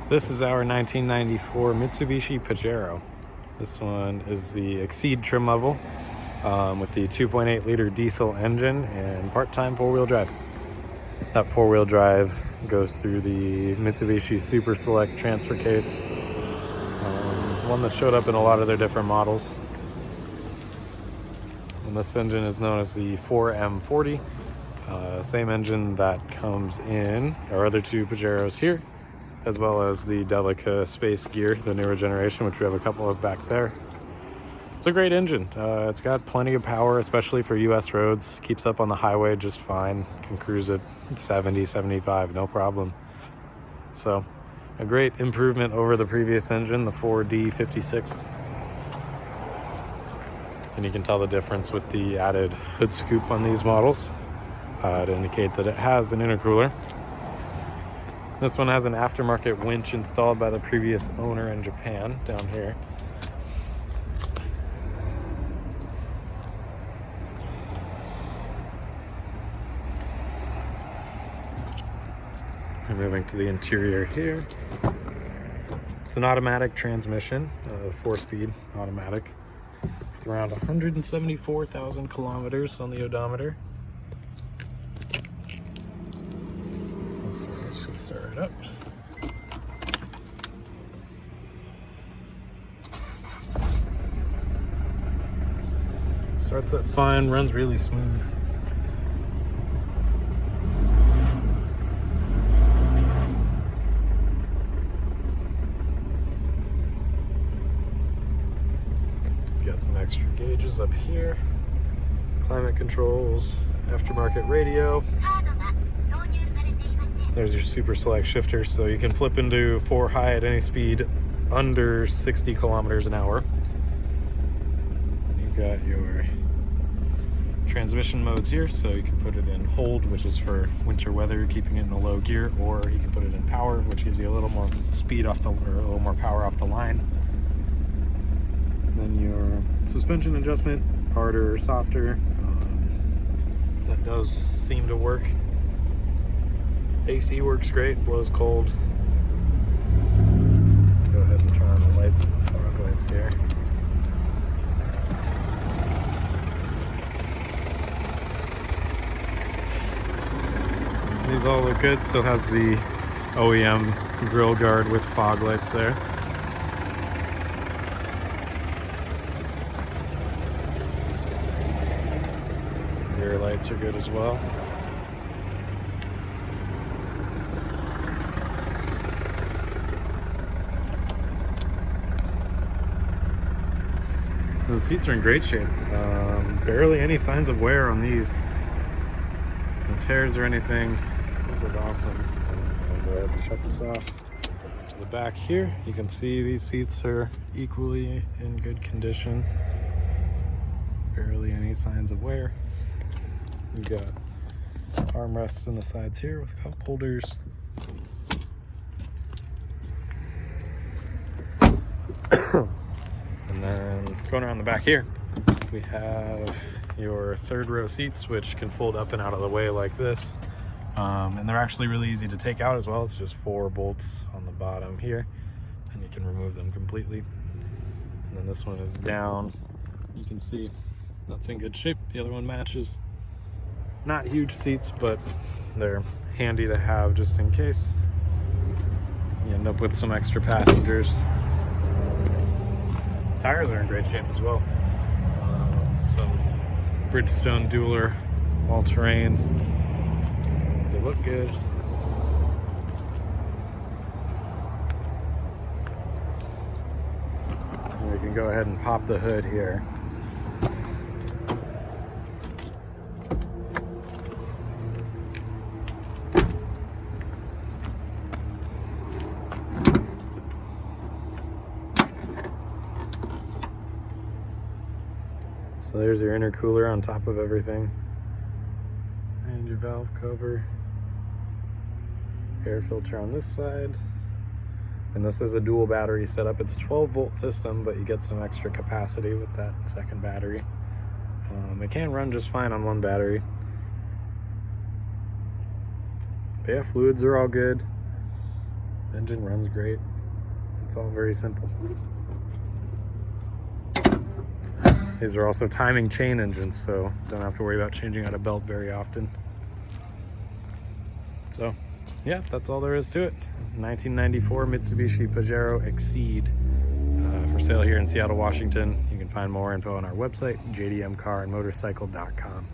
This is our 1994 Mitsubishi Pajero. This one is the Exceed trim level with the 2.8 liter diesel engine and part-time four-wheel drive. That four-wheel drive goes through the Mitsubishi Super Select transfer case, one that showed up in a lot of their different models. And this engine is known as the 4M40, same engine that comes in our other two Pajeros here, as well as the Delica Space Gear, the newer generation, which we have a couple of back there. It's a great engine. It's got plenty of power, especially for US roads. Keeps up on the highway just fine. Can cruise at 70, 75, no problem. So, a great improvement over the previous engine, the 4D56. And you can tell the difference with the added hood scoop on these models to indicate that it has an intercooler. This one has an aftermarket winch installed by the previous owner in Japan down here. And moving to the interior here. It's an automatic transmission, 4-speed automatic. With around 174,000 kilometers on the odometer. Start it up. Starts up fine, runs really smooth. Got some extra gauges up here. Climate controls, aftermarket radio. There's your Super Select shifter, so you can flip into 4 high at any speed under 60 kilometers an hour. You've got your transmission modes here, so you can put it in hold, which is for winter weather, keeping it in a low gear, or you can put it in power, which gives you a little more speed off the, or a little more power off the line. And then your suspension adjustment, harder or softer. That does seem to work. AC works great, blows cold. Go ahead and turn on the lights and the fog lights here. These all look good. Still has the OEM grill guard with fog lights there. Rear lights are good as well. The seats are in great shape. Barely any signs of wear on these. No tears or anything. These look awesome. I'll go ahead and shut this off. To the back here, you can see these seats are equally in good condition. Barely any signs of wear. You've got armrests in the sides here with cup holders. And then going around the back here, we have your third row seats, which can fold up and out of the way like this. And they're actually really easy to take out as well. It's just 4 bolts on the bottom here, and you can remove them completely. And then this one is down. You can see that's in good shape. The other one matches. Not huge seats, but they're handy to have just in case you end up with some extra passengers. Tires are in great shape as well. Some Bridgestone Dueler all-terrains. They look good. And we can go ahead and pop the hood here. So there's your intercooler on top of everything. And your valve cover. Air filter on this side. And this is a dual battery setup. It's a 12-volt system, but you get some extra capacity with that second battery. It can run just fine on one battery. But yeah, fluids are all good. Engine runs great. It's all very simple. These are also timing chain engines, so don't have to worry about changing out a belt very often. So yeah, that's all there is to it. 1994 Mitsubishi Pajero Exceed, for sale here in Seattle, Washington. You can find more info on our website, jdmcarandmotorcycle.com.